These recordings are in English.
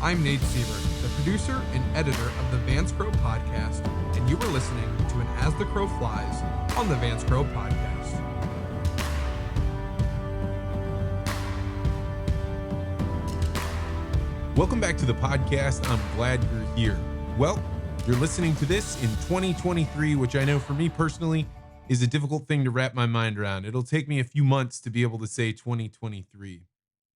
I'm Nate Siebert, the producer and editor of the Vance Crow podcast, and you are listening to an As the Crow Flies on the Vance Crow podcast. Welcome back to the podcast. I'm glad you're here. Well, you're listening to this in 2023, which I know for me personally is a difficult thing to wrap my mind around. It'll take me a few months to be able to say 2023.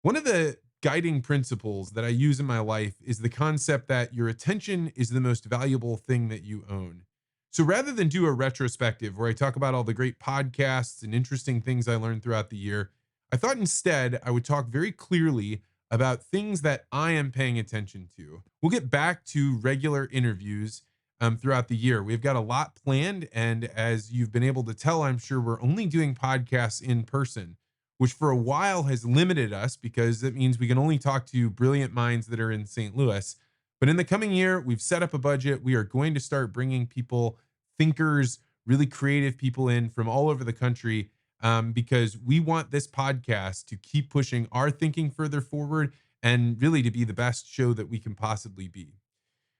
One of the guiding principles that I use in my life is the concept that your attention is the most valuable thing that you own. So rather than do a retrospective where I talk about all the great podcasts and interesting things I learned throughout the year, I thought instead I would talk very clearly about things that I am paying attention to. We'll get back to regular interviews throughout the year. We've got a lot planned, and as you've been able to tell, I'm sure we're only doing podcasts in person, which for a while has limited us because that means we can only talk to brilliant minds that are in St. Louis. But in the coming year, we've set up a budget. We are going to start bringing people, thinkers, really creative people in from all over the country, because we want this podcast to keep pushing our thinking further forward and really to be the best show that we can possibly be.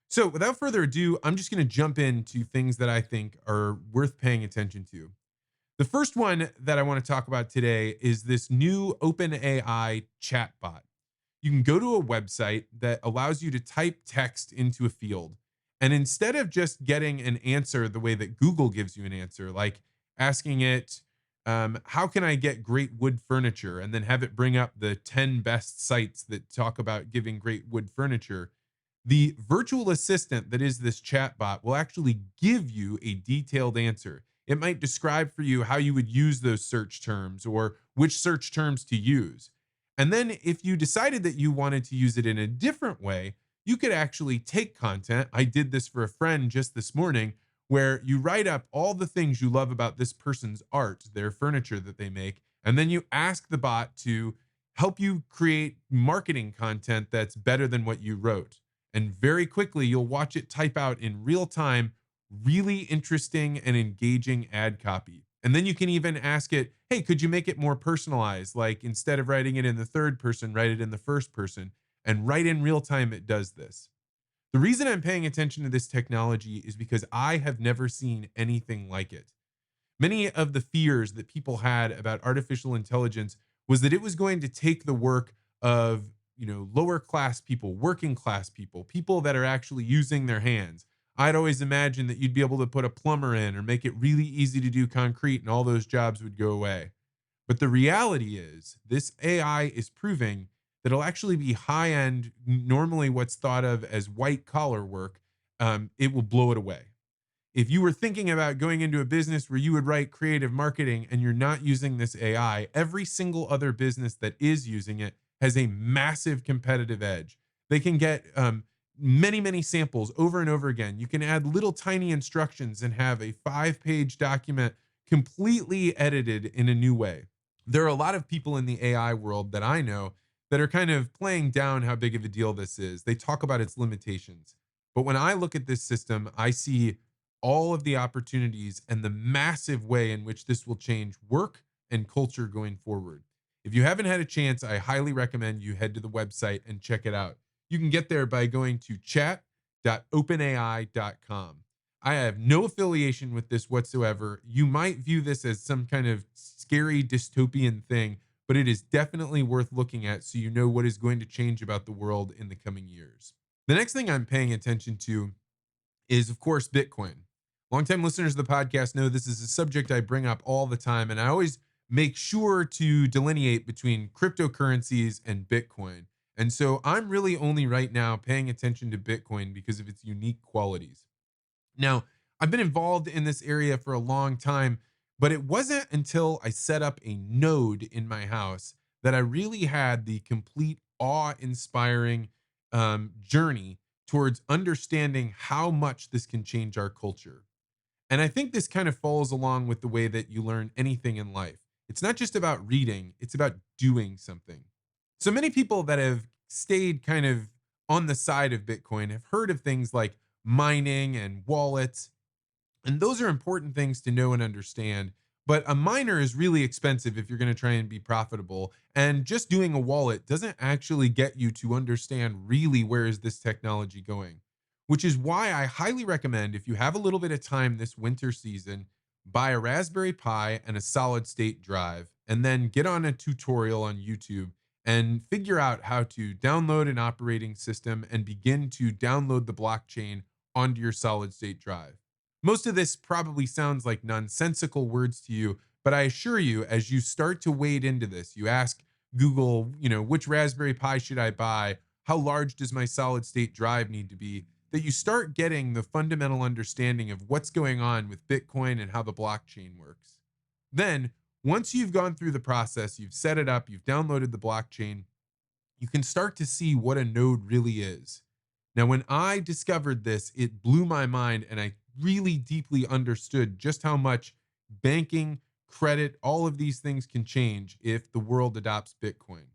So without further ado, I'm just going to jump into things that I think are worth paying attention to. The first one that I want to talk about today is this new OpenAI chatbot. You can go to a website that allows you to type text into a field. And instead of just getting an answer the way that Google gives you an answer, like asking it, how can I get great wood furniture? And then have it bring up the 10 best sites that talk about giving great wood furniture. The virtual assistant that is this chatbot will actually give you a detailed answer. It might describe for you how you would use those search terms or which search terms to use. And then if you decided that you wanted to use it in a different way, you could actually take content. I did this for a friend just this morning, where you write up all the things you love about this person's art, their furniture that they make, and then you ask the bot to help you create marketing content that's better than what you wrote. And very quickly, you'll watch it type out in real time really interesting and engaging ad copy. And then you can even ask it, hey, could you make it more personalized? Like instead of writing it in the third person, write it in the first person. And right in real time, it does this. The reason I'm paying attention to this technology is because I have never seen anything like it. Many of the fears that people had about artificial intelligence was that it was going to take the work of, lower class people, working class people, people that are actually using their hands. I'd always imagined that you'd be able to put a plumber in or make it really easy to do concrete and all those jobs would go away. But the reality is this AI is proving that it'll actually be high end, normally what's thought of as white collar work. It will blow it away. If you were thinking about going into a business where you would write creative marketing and you're not using this AI, every single other business that is using it has a massive competitive edge. They can get many samples over and over again. You can add little tiny instructions and have a 5-page document completely edited in a new way. There are a lot of people in the AI world that I know that are kind of playing down how big of a deal this is. They talk about its limitations. But when I look at this system, I see all of the opportunities and the massive way in which this will change work and culture going forward. If you haven't had a chance, I highly recommend you head to the website and check it out. You can get there by going to chat.openai.com. I have no affiliation with this whatsoever. You might view this as some kind of scary dystopian thing, but it is definitely worth looking at so you know what is going to change about the world in the coming years. The next thing I'm paying attention to is, of course, Bitcoin. Longtime listeners of the podcast know this is a subject I bring up all the time, and I always make sure to delineate between cryptocurrencies and Bitcoin. And so I'm really only right now paying attention to Bitcoin because of its unique qualities. Now, I've been involved in this area for a long time, but it wasn't until I set up a node in my house that I really had the complete awe-inspiring journey towards understanding how much this can change our culture. And I think this kind of falls along with the way that you learn anything in life. It's not just about reading, it's about doing something. So many people that have stayed kind of on the side of Bitcoin have heard of things like mining and wallets. And those are important things to know and understand. But a miner is really expensive if you're going to try and be profitable. And just doing a wallet doesn't actually get you to understand really where is this technology going, which is why I highly recommend if you have a little bit of time this winter season, buy a Raspberry Pi and a solid state drive, and then get on a tutorial on YouTube and figure out how to download an operating system and begin to download the blockchain onto your solid state drive. Most of this probably sounds like nonsensical words to you, but I assure you, as you start to wade into this, you ask Google, which Raspberry Pi should I buy? How large does my solid state drive need to be? That you start getting the fundamental understanding of what's going on with Bitcoin and how the blockchain works. Then, once you've gone through the process, you've set it up, you've downloaded the blockchain, you can start to see what a node really is. Now, when I discovered this, it blew my mind, and I really deeply understood just how much banking, credit, all of these things can change if the world adopts Bitcoin.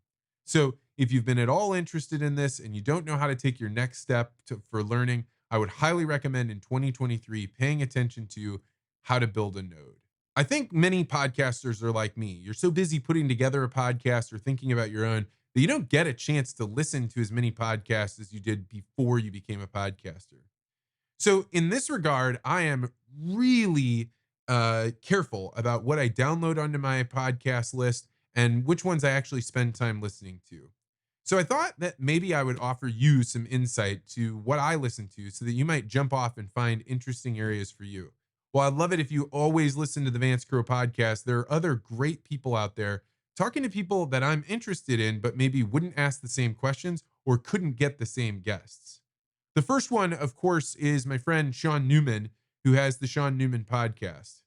So, if you've been at all interested in this and you don't know how to take your next step for learning, I would highly recommend in 2023 paying attention to how to build a node. I think many podcasters are like me. You're so busy putting together a podcast or thinking about your own that you don't get a chance to listen to as many podcasts as you did before you became a podcaster. So, in this regard, I am really careful about what I download onto my podcast list and which ones I actually spend time listening to. So, I thought that maybe I would offer you some insight to what I listen to so that you might jump off and find interesting areas for you. Well, I'd love it if you always listen to the Vance Crow podcast. There are other great people out there talking to people that I'm interested in, but maybe wouldn't ask the same questions or couldn't get the same guests. The first one, of course, is my friend Sean Newman, who has the Sean Newman podcast.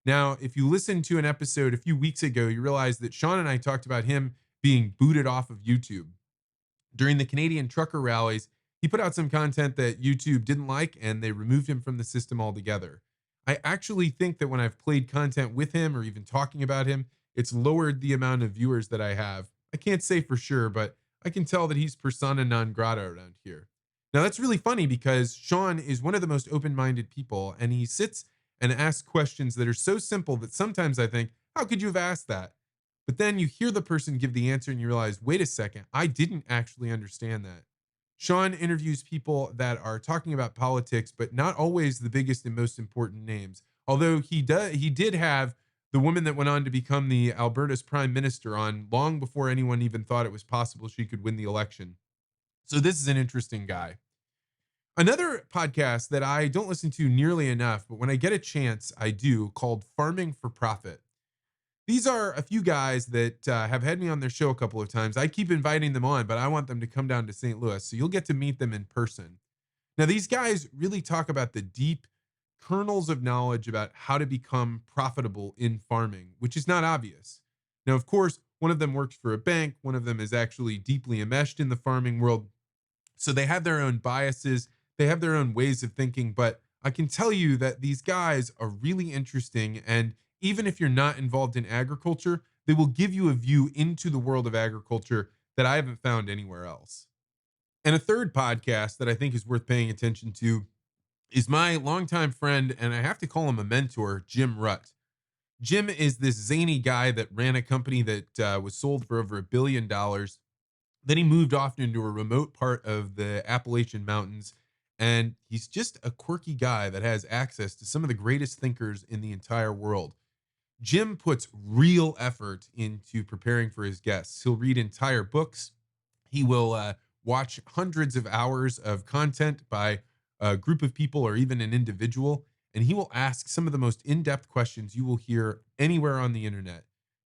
Now, if you listened to an episode a few weeks ago, you realize that Sean and I talked about him being booted off of YouTube. During the Canadian trucker rallies, he put out some content that YouTube didn't like and they removed him from the system altogether. I actually think that when I've played content with him or even talking about him, it's lowered the amount of viewers that I have. I can't say for sure, but I can tell that he's persona non grata around here. Now, that's really funny because Sean is one of the most open minded people, and he sits and asks questions that are so simple that sometimes I think, how could you have asked that? But then you hear the person give the answer and you realize, wait a second, I didn't actually understand that. Sean interviews people that are talking about politics, but not always the biggest and most important names. Although he did have the woman that went on to become the Alberta's prime minister on long before anyone even thought it was possible she could win the election. So this is an interesting guy. Another podcast that I don't listen to nearly enough, but when I get a chance, I do, called Farming for Profit. These are a few guys that have had me on their show a couple of times. I keep inviting them on, but I want them to come down to St. Louis. So you'll get to meet them in person. Now, these guys really talk about the deep kernels of knowledge about how to become profitable in farming, which is not obvious. Now, of course, one of them works for a bank, one of them is actually deeply enmeshed in the farming world. So they have their own biases, they have their own ways of thinking, but I can tell you that these guys are really interesting. And even if you're not involved in agriculture, they will give you a view into the world of agriculture that I haven't found anywhere else. And a third podcast that I think is worth paying attention to is my longtime friend, and I have to call him a mentor, Jim Rutt. Jim is this zany guy that ran a company that was sold for over $1 billion. Then he moved off into a remote part of the Appalachian Mountains. And he's just a quirky guy that has access to some of the greatest thinkers in the entire world. Jim puts real effort into preparing for his guests. He'll read entire books. He will watch hundreds of hours of content by a group of people or even an individual. And he will ask some of the most in depth questions you will hear anywhere on the internet.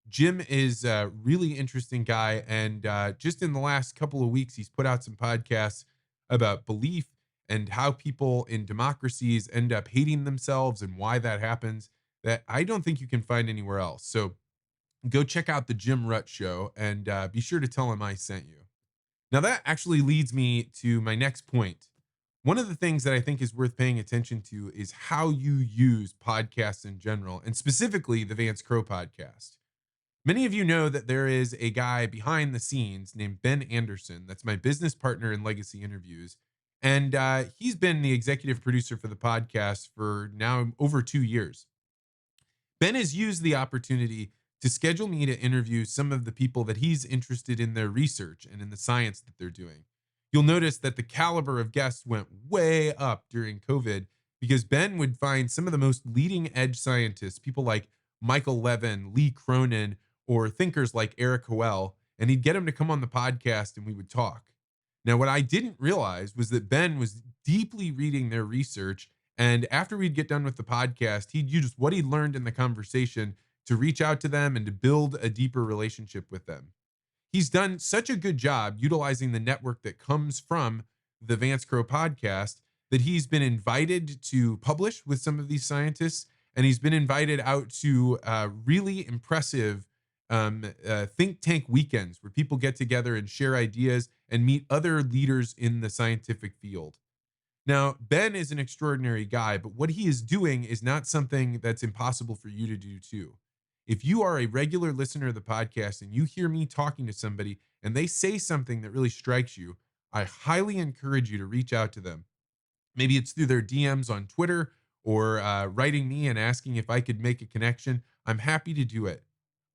Jim is a really interesting guy. And just in the last couple of weeks, he's put out some podcasts about belief and how people in democracies end up hating themselves and why that happens that I don't think you can find anywhere else. So go check out the Jim Rutt Show and be sure to tell him I sent you. Now, that actually leads me to my next point. One of the things that I think is worth paying attention to is how you use podcasts in general, and specifically the Vance Crow podcast. Many of you know that there is a guy behind the scenes named Ben Anderson. That's my business partner in Legacy Interviews. And he's been the executive producer for the podcast for now over 2 years. Ben has used the opportunity to schedule me to interview some of the people that he's interested in their research and in the science that they're doing. You'll notice that the caliber of guests went way up during COVID because Ben would find some of the most leading edge scientists, people like Michael Levin, Lee Cronin, or thinkers like Eric Hoel, and he'd get them to come on the podcast and we would talk. Now, what I didn't realize was that Ben was deeply reading their research. And after we'd get done with the podcast, he'd use what he learned in the conversation to reach out to them and to build a deeper relationship with them. He's done such a good job utilizing the network that comes from the Vance Crow podcast that he's been invited to publish with some of these scientists, and he's been invited out to really impressive think tank weekends where people get together and share ideas and meet other leaders in the scientific field. Now, Ben is an extraordinary guy, but what he is doing is not something that's impossible for you to do too. If you are a regular listener of the podcast and you hear me talking to somebody and they say something that really strikes you, I highly encourage you to reach out to them. Maybe it's through their DMs on Twitter or writing me and asking if I could make a connection. I'm happy to do it.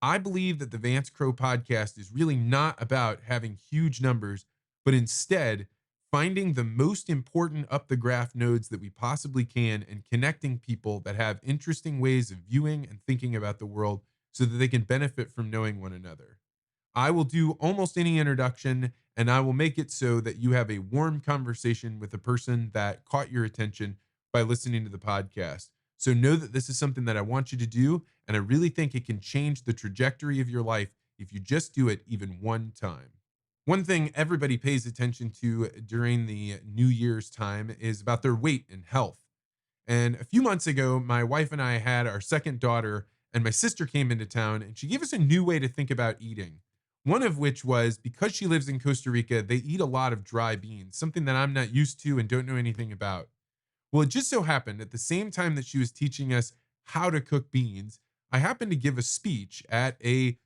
I believe that the Vance Crow podcast is really not about having huge numbers, but instead finding the most important up the graph nodes that we possibly can and connecting people that have interesting ways of viewing and thinking about the world so that they can benefit from knowing one another. I will do almost any introduction and I will make it so that you have a warm conversation with a person that caught your attention by listening to the podcast. So know that this is something that I want you to do. And I really think it can change the trajectory of your life if you just do it even one time. One thing everybody pays attention to during the New Year's time is about their weight and health. And a few months ago, my wife and I had our second daughter, and my sister came into town and she gave us a new way to think about eating. One of which was because she lives in Costa Rica, they eat a lot of dry beans, something that I'm not used to and don't know anything about. Well, it just so happened at the same time that she was teaching us how to cook beans, I happened to give a speech at a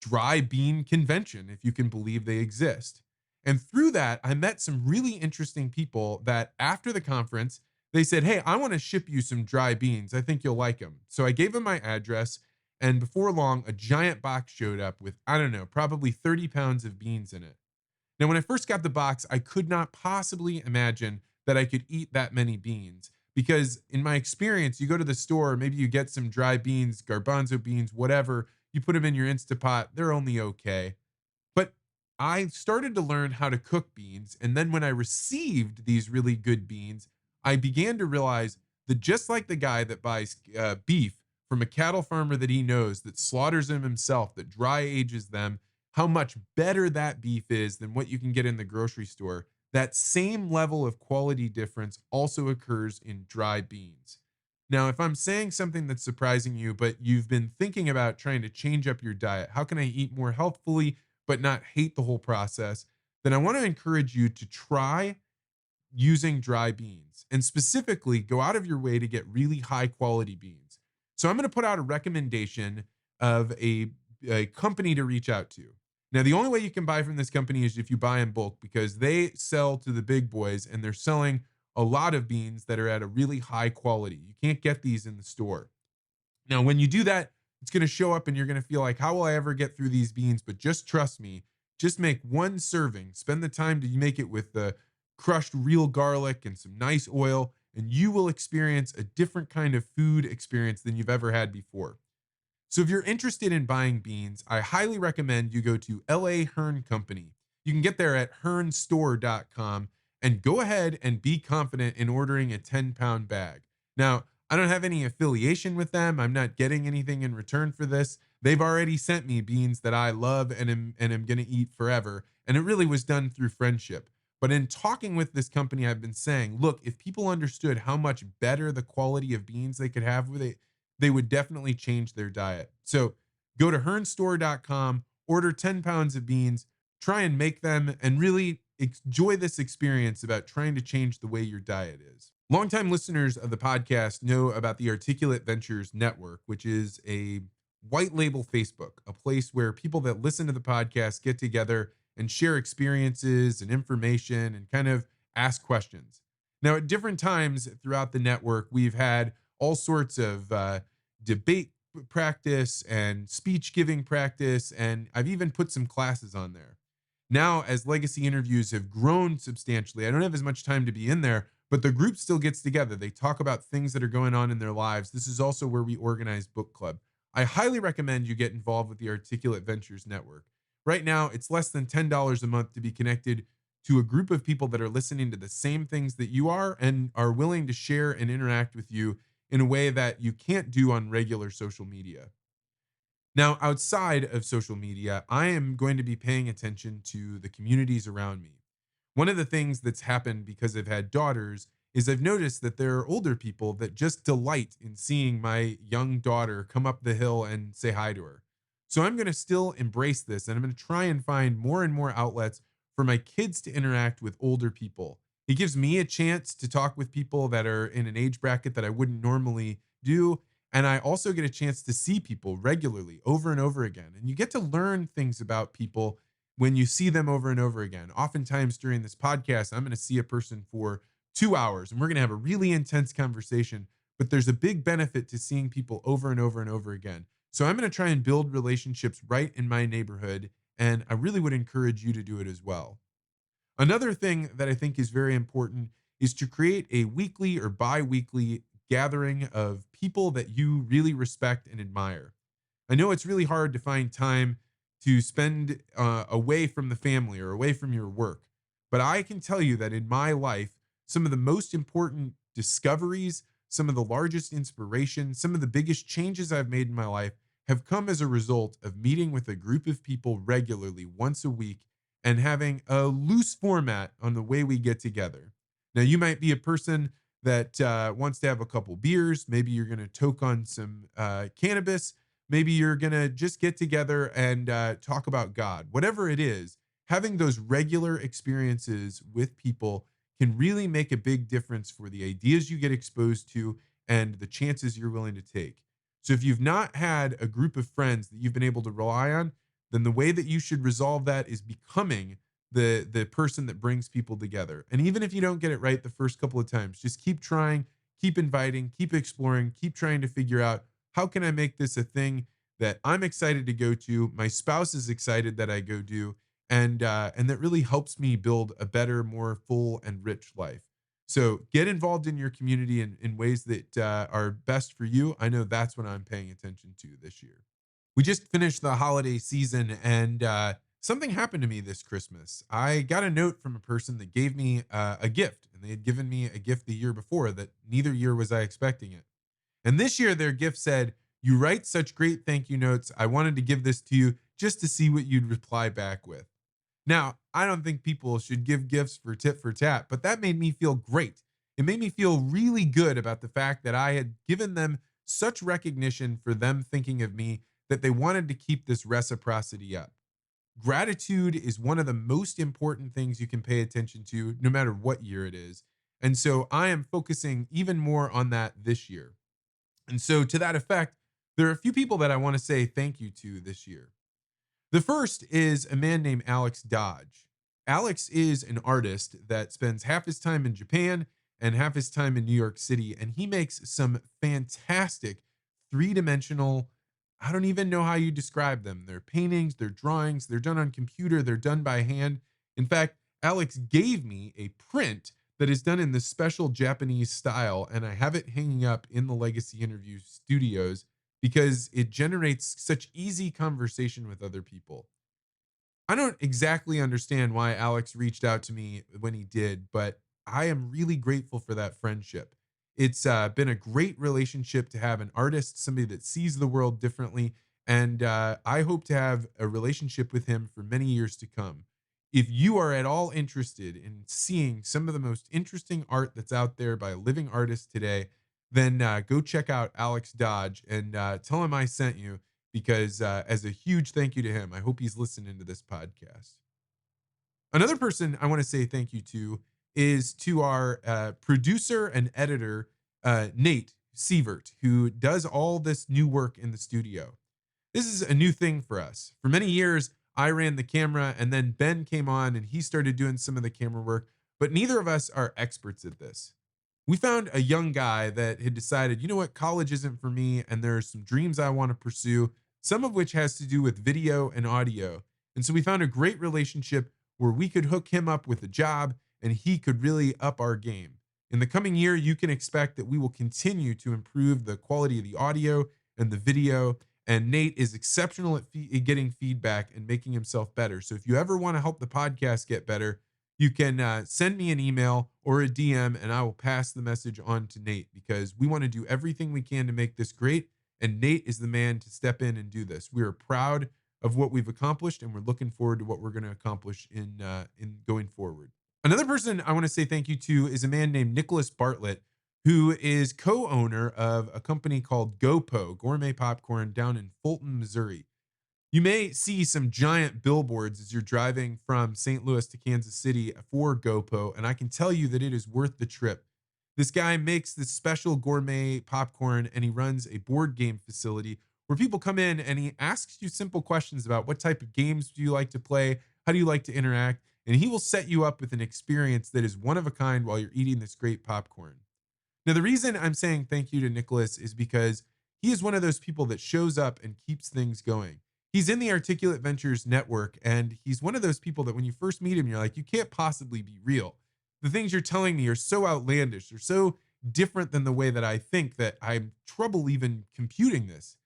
dry bean convention, if you can believe they exist. And through that, I met some really interesting people that after the conference, they said, "Hey, I want to ship you some dry beans. I think you'll like them." So I gave them my address. And before long, a giant box showed up with, I don't know, probably 30 pounds of beans in it. Now, when I first got the box, I could not possibly imagine that I could eat that many beans because, in my experience, you go to the store, maybe you get some dry beans, garbanzo beans, whatever, you put them in your Instapot, they're only okay. But I started to learn how to cook beans. And then when I received these really good beans, I began to realize that just like the guy that buys beef from a cattle farmer that he knows, that slaughters them himself, that dry ages them, how much better that beef is than what you can get in the grocery store. That same level of quality difference also occurs in dry beans. Now, if I'm saying something that's surprising you, but you've been thinking about trying to change up your diet, how can I eat more healthfully but not hate the whole process? Then I want to encourage you to try using dry beans and specifically go out of your way to get really high quality beans. So I'm going to put out a recommendation of a company to reach out to. Now, the only way you can buy from this company is if you buy in bulk because they sell to the big boys and they're selling a lot of beans that are at a really high quality. You can't get these in the store. Now, when you do that, it's going to show up and you're going to feel like, how will I ever get through these beans? But just trust me, just make one serving. Spend the time to make it with the crushed real garlic and some nice oil, and you will experience a different kind of food experience than you've ever had before. So if you're interested in buying beans, I highly recommend you go to LA Hearn Company. You can get there at hearnstore.com and go ahead and be confident in ordering a 10-pound bag. Now, I don't have any affiliation with them. I'm not getting anything in return for this. They've already sent me beans that I love and am going to eat forever. And it really was done through friendship. But in talking with this company, I've been saying, look, if people understood how much better the quality of beans they could have with it, they would definitely change their diet. So go to hearnstore.com, order 10 pounds of beans, try and make them, and really enjoy this experience about trying to change the way your diet is. Longtime listeners of the podcast know about the Articulate Ventures Network, which is a white label Facebook, a place where people that listen to the podcast get together and share experiences and information and kind of ask questions. Now, at different times throughout the network, we've had all sorts of debate practice and speech giving practice. And I've even put some classes on there. Now, as legacy interviews have grown substantially, I don't have as much time to be in there, but the group still gets together. They talk about things that are going on in their lives. This is also where we organize book club. I highly recommend you get involved with the Articulate Ventures Network. Right now, it's less than $10 a month to be connected to a group of people that are listening to the same things that you are and are willing to share and interact with you in a way that you can't do on regular social media. Now, outside of social media, I am going to be paying attention to the communities around me. One of the things that's happened because I've had daughters is I've noticed that there are older people that just delight in seeing my young daughter come up the hill and say hi to her. So I'm going to still embrace this and I'm going to try and find more and more outlets for my kids to interact with older people. It gives me a chance to talk with people that are in an age bracket that I wouldn't normally do. And I also get a chance to see people regularly over and over again. And you get to learn things about people when you see them over and over again. Oftentimes during this podcast, I'm going to see a person for 2 hours and we're going to have a really intense conversation. But there's a big benefit to seeing people over and over and over again. So I'm going to try and build relationships right in my neighborhood. And I really would encourage you to do it as well. Another thing that I think is very important is to create a weekly or bi weekly gathering of people that you really respect and admire. I know it's really hard to find time to spend away from the family or away from your work, but I can tell you that in my life, some of the most important discoveries, some of the largest inspiration, some of the biggest changes I've made in my life have come as a result of meeting with a group of people regularly once a week and having a loose format on the way we get together. Now, you might be a person that wants to have a couple beers. Maybe you're going to toke on some cannabis. Maybe you're going to just get together and talk about God. Whatever it is, having those regular experiences with people can really make a big difference for the ideas you get exposed to and the chances you're willing to take. So if you've not had a group of friends that you've been able to rely on, then the way that you should resolve that is becoming the person that brings people together. And even if you don't get it right the first couple of times, just keep trying, keep inviting, keep exploring, keep trying to figure out how can I make this a thing that I'm excited to go to, my spouse is excited that I go do, and that really helps me build a better, more full and rich life. So get involved in your community in ways that are best for you. I know that's what I'm paying attention to this year. We just finished the holiday season and something happened to me this Christmas. I got a note from a person that gave me a gift, and they had given me a gift the year before that neither year was I expecting it. And this year, their gift said, "You write such great thank you notes. I wanted to give this to you just to see what you'd reply back with." Now, I don't think people should give gifts for tit for tat, but that made me feel great. It made me feel really good about the fact that I had given them such recognition for them thinking of me that they wanted to keep this reciprocity up. Gratitude is one of the most important things you can pay attention to, no matter what year it is. And so I am focusing even more on that this year. And so, to that effect, there are a few people that I want to say thank you to this year. The first is a man named Alex Dodge. Alex is an artist that spends half his time in Japan and half his time in New York City, and he makes some fantastic three-dimensional, I don't even know how you describe them. They're paintings, they're drawings, they're done on computer, they're done by hand. In fact, Alex gave me a print that is done in this special Japanese style, and I have it hanging up in the Legacy Interview studios because it generates such easy conversation with other people. I don't exactly understand why Alex reached out to me when he did, but I am really grateful for that friendship. It's been a great relationship to have an artist, somebody that sees the world differently, and I hope to have a relationship with him for many years to come. If you are at all interested in seeing some of the most interesting art that's out there by living artists today, then go check out Alex Dodge and tell him I sent you because as a huge thank you to him, I hope he's listening to this podcast. Another person I want to say thank you to is to our producer and editor, Nate Sievert, who does all this new work in the studio. This is a new thing for us. For many years, I ran the camera and then Ben came on and he started doing some of the camera work, but neither of us are experts at this. We found a young guy that had decided, you know what, college isn't for me, and there are some dreams I want to pursue, some of which has to do with video and audio. And so we found a great relationship where we could hook him up with a job and he could really up our game. In the coming year, you can expect that we will continue to improve the quality of the audio and the video. And Nate is exceptional at getting feedback and making himself better. So if you ever want to help the podcast get better, you can send me an email or a DM, and I will pass the message on to Nate because we want to do everything we can to make this great. And Nate is the man to step in and do this. We are proud of what we've accomplished, and we're looking forward to what we're going to accomplish in going forward. Another person I want to say thank you to is a man named Nicholas Bartlett, who is co-owner of a company called GoPo Gourmet Popcorn down in Fulton, Missouri. You may see some giant billboards as you're driving from St. Louis to Kansas City for GoPo, and I can tell you that it is worth the trip. This guy makes this special gourmet popcorn, and he runs a board game facility where people come in and he asks you simple questions about what type of games do you like to play, how do you like to interact, and he will set you up with an experience that is one of a kind while you're eating this great popcorn. Now, the reason I'm saying thank you to Nicholas is because he is one of those people that shows up and keeps things going. He's in the Articulate Ventures network, and he's one of those people that when you first meet him, you're like, you can't possibly be real. The things you're telling me are so outlandish, they're so different than the way that I think that I'm trouble even computing this.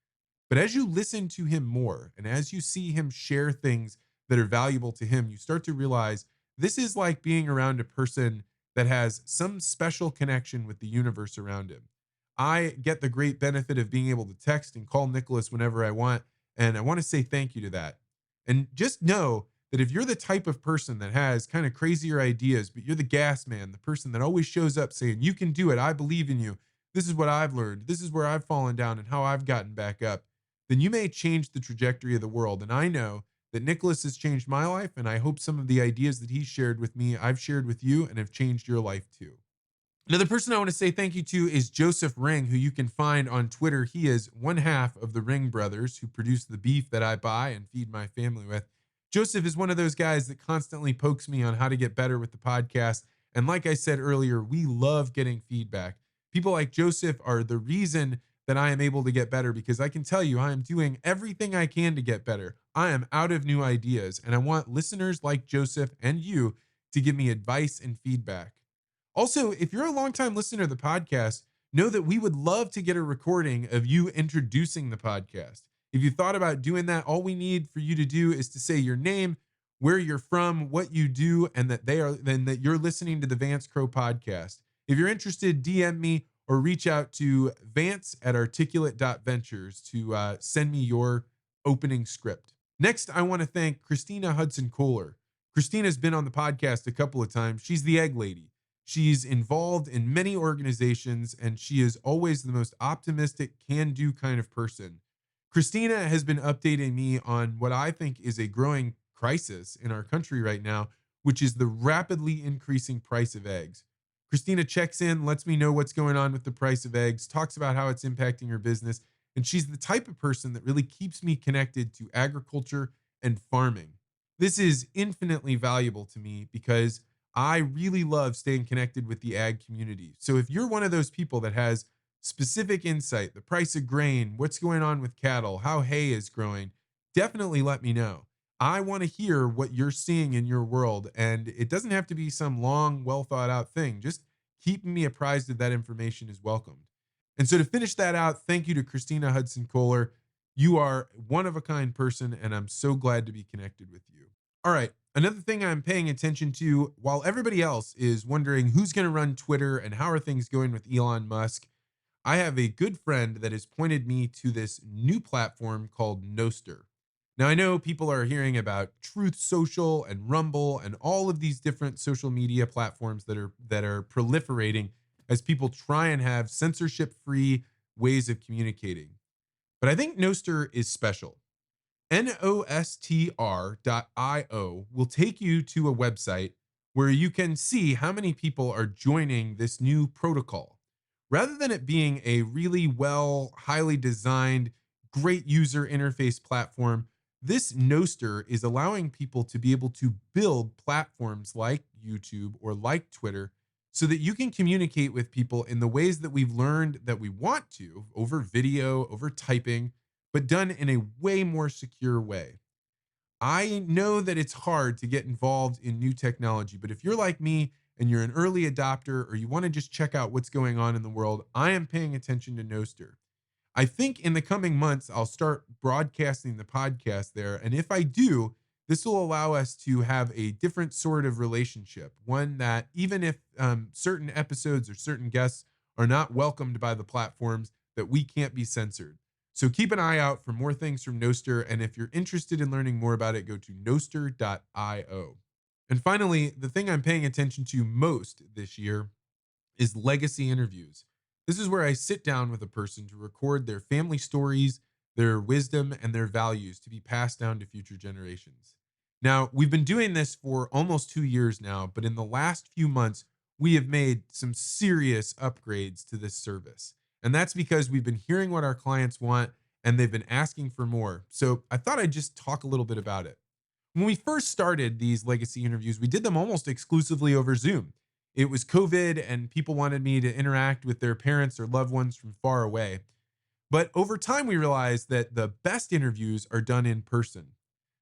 But as you listen to him more and as you see him share things that are valuable to him, you start to realize this is like being around a person that has some special connection with the universe around him. I get the great benefit of being able to text and call Nicholas whenever I want. And I want to say thank you to that. And just know that if you're the type of person that has kind of crazier ideas, but you're the gas man, the person that always shows up saying, you can do it, I believe in you, this is what I've learned, this is where I've fallen down and how I've gotten back up, then you may change the trajectory of the world. And I know that Nicholas has changed my life. And I hope some of the ideas that he shared with me, I've shared with you and have changed your life too. Another person I want to say thank you to is Joseph Ring, who you can find on Twitter. He is one half of the Ring brothers who produce the beef that I buy and feed my family with. Joseph is one of those guys that constantly pokes me on how to get better with the podcast. And like I said earlier, we love getting feedback. People like Joseph are the reason that I am able to get better because I can tell you I am doing everything I can to get better. I am out of new ideas, and I want listeners like Joseph and you to give me advice and feedback. Also, if you're a longtime listener to the podcast, know that we would love to get a recording of you introducing the podcast. If you thought about doing that, all we need for you to do is to say your name, where you're from, what you do, and that you're listening to the Vance Crow podcast. If you're interested, DM me or reach out to vance@articulate.ventures to send me your opening script. Next, I want to thank Christina Hudson Kohler. Christina's been on the podcast a couple of times. She's the egg lady. She's involved in many organizations, and she is always the most optimistic, can do kind of person. Christina has been updating me on what I think is a growing crisis in our country right now, which is the rapidly increasing price of eggs. Christina checks in, lets me know what's going on with the price of eggs, talks about how it's impacting her business, and she's the type of person that really keeps me connected to agriculture and farming. This is infinitely valuable to me because I really love staying connected with the ag community. So if you're one of those people that has specific insight, the price of grain, what's going on with cattle, how hay is growing, definitely let me know. I want to hear what you're seeing in your world. And it doesn't have to be some long, well thought out thing. Just keeping me apprised of that information is welcomed. And so to finish that out, thank you to Christina Hudson Kohler. You are one of a kind person, and I'm so glad to be connected with you. All right. Another thing I'm paying attention to, while everybody else is wondering who's going to run Twitter and how are things going with Elon Musk, I have a good friend that has pointed me to this new platform called Noster. Now, I know people are hearing about Truth Social and Rumble and all of these different social media platforms that are proliferating as people try and have censorship-free ways of communicating. But I think Noster is special. Nostr.io will take you to a website where you can see how many people are joining this new protocol. Rather than it being a really well, highly designed, great user interface platform, this Noster is allowing people to be able to build platforms like YouTube or like Twitter so that you can communicate with people in the ways that we've learned that we want to over video, over typing, but done in a way more secure way. I know that it's hard to get involved in new technology, but if you're like me and you're an early adopter or you want to just check out what's going on in the world, I am paying attention to Noster. I think in the coming months, I'll start broadcasting the podcast there. And if I do, this will allow us to have a different sort of relationship. One that, even if certain episodes or certain guests are not welcomed by the platforms, that we can't be censored. So keep an eye out for more things from Noster. And if you're interested in learning more about it, go to noster.io. And finally, the thing I'm paying attention to most this year is legacy interviews. This is where I sit down with a person to record their family stories, their wisdom, and their values to be passed down to future generations. Now, we've been doing this for almost 2 years now, but in the last few months, we have made some serious upgrades to this service. And that's because we've been hearing what our clients want and they've been asking for more. So I thought I'd just talk a little bit about it. When we first started these legacy interviews, we did them almost exclusively over Zoom. It was COVID and people wanted me to interact with their parents or loved ones from far away. But over time, we realized that the best interviews are done in person.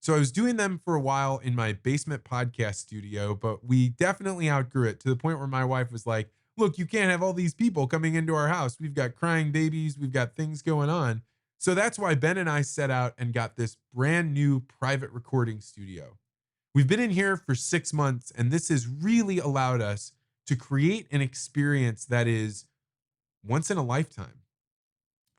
So I was doing them for a while in my basement podcast studio, but we definitely outgrew it to the point where my wife was like, look, you can't have all these people coming into our house. We've got crying babies, we've got things going on. So that's why Ben and I set out and got this brand new private recording studio. We've been in here for 6 months, and this has really allowed us to create an experience that is once in a lifetime.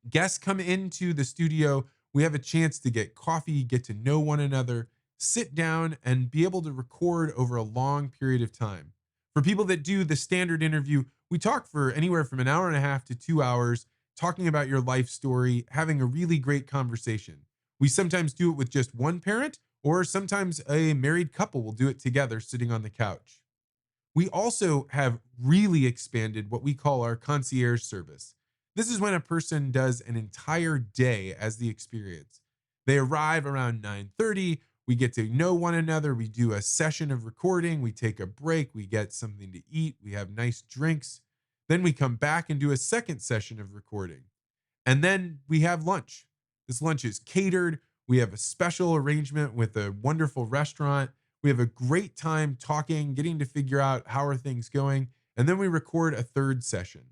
Guests come into the studio. We have a chance to get coffee, get to know one another, sit down, and be able to record over a long period of time. For people that do the standard interview, we talk for anywhere from an hour and a half to 2 hours, talking about your life story, having a really great conversation. We sometimes do it with just one parent, or sometimes a married couple will do it together sitting on the couch. We also have really expanded what we call our concierge service. This is when a person does an entire day as the experience. They arrive around 9:30, we get to know one another, we do a session of recording, we take a break, we get something to eat, we have nice drinks. Then we come back and do a second session of recording. And then we have lunch. This lunch is catered. We have a special arrangement with a wonderful restaurant. We have a great time talking, getting to figure out how are things going, and then we record a third session.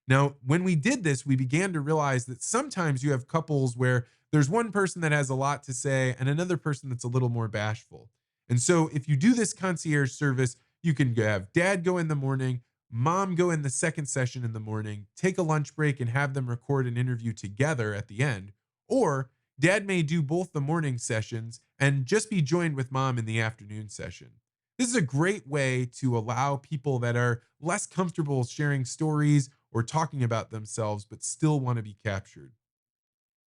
Now, when we did this, we began to realize that sometimes you have couples where there's one person that has a lot to say and another person that's a little more bashful. And so if you do this concierge service, you can have dad go in the morning, mom go in the second session in the morning, take a lunch break and have them record an interview together at the end. Or dad may do both the morning sessions and just be joined with mom in the afternoon session. This is a great way to allow people that are less comfortable sharing stories or talking about themselves, but still want to be captured.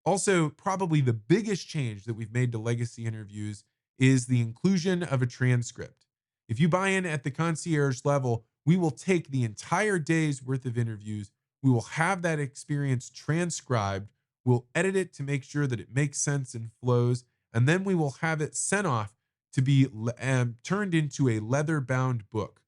Also, probably the biggest change that we've made to legacy interviews is the inclusion of a transcript. If you buy in at the concierge level, we will take the entire day's worth of interviews. We will have that experience transcribed. We'll edit it to make sure that it makes sense and flows. And then we will have it sent off to be turned into a leather bound book.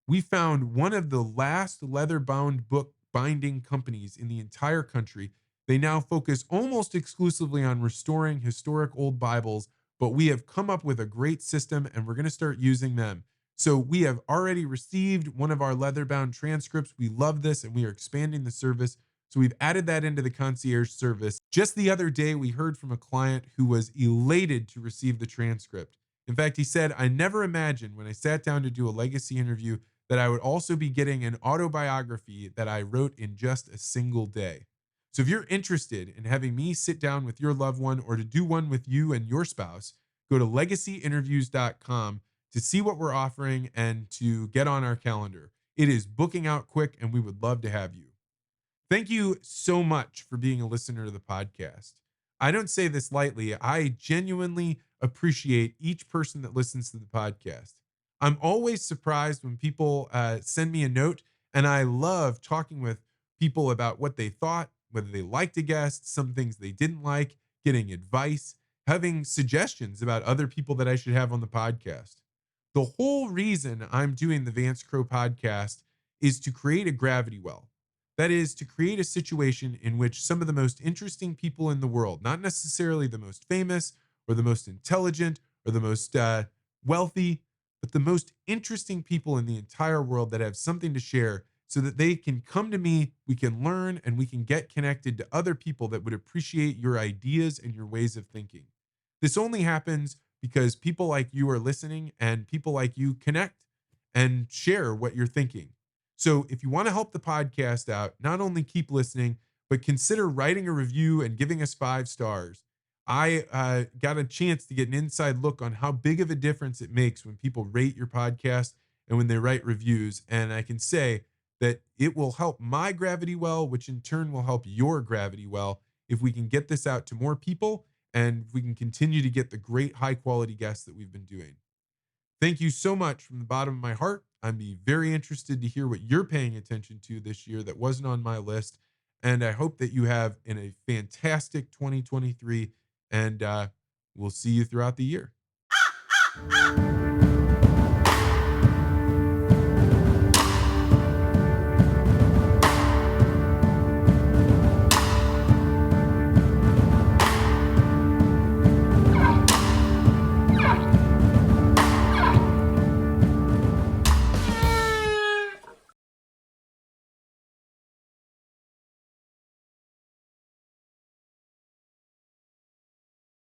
We found one of the last leather bound book binding companies in the entire country. They now focus almost exclusively on restoring historic old Bibles, but we have come up with a great system and we're going to start using them. So we have already received one of our leather bound transcripts. We love this and we are expanding the service. So we've added that into the concierge service. Just the other day, we heard from a client who was elated to receive the transcript. In fact, he said, I never imagined when I sat down to do a legacy interview that I would also be getting an autobiography that I wrote in just a single day. So if you're interested in having me sit down with your loved one or to do one with you and your spouse, go to legacyinterviews.com to see what we're offering and to get on our calendar. It is booking out quick and we would love to have you. Thank you so much for being a listener to the podcast. I don't say this lightly. I genuinely appreciate each person that listens to the podcast. I'm always surprised when people send me a note, and I love talking with people about what they thought, whether they liked a guest, some things they didn't like, getting advice, having suggestions about other people that I should have on the podcast. The whole reason I'm doing the Vance Crow podcast is to create a gravity well. That is to create a situation in which some of the most interesting people in the world, not necessarily the most famous or the most intelligent or the most wealthy, but the most interesting people in the entire world that have something to share so that they can come to me, we can learn, and we can get connected to other people that would appreciate your ideas and your ways of thinking. This only happens because people like you are listening and people like you connect and share what you're thinking. So if you want to help the podcast out, not only keep listening, but consider writing a review and giving us 5 stars. I got a chance to get an inside look on how big of a difference it makes when people rate your podcast and when they write reviews. And I can say that it will help my gravity well, which in turn will help your gravity well if we can get this out to more people and if we can continue to get the great high quality guests that we've been doing. Thank you so much from the bottom of my heart. I'd be very interested to hear what you're paying attention to this year that wasn't on my list. And I hope that you have in a fantastic 2023. And we'll see you throughout the year.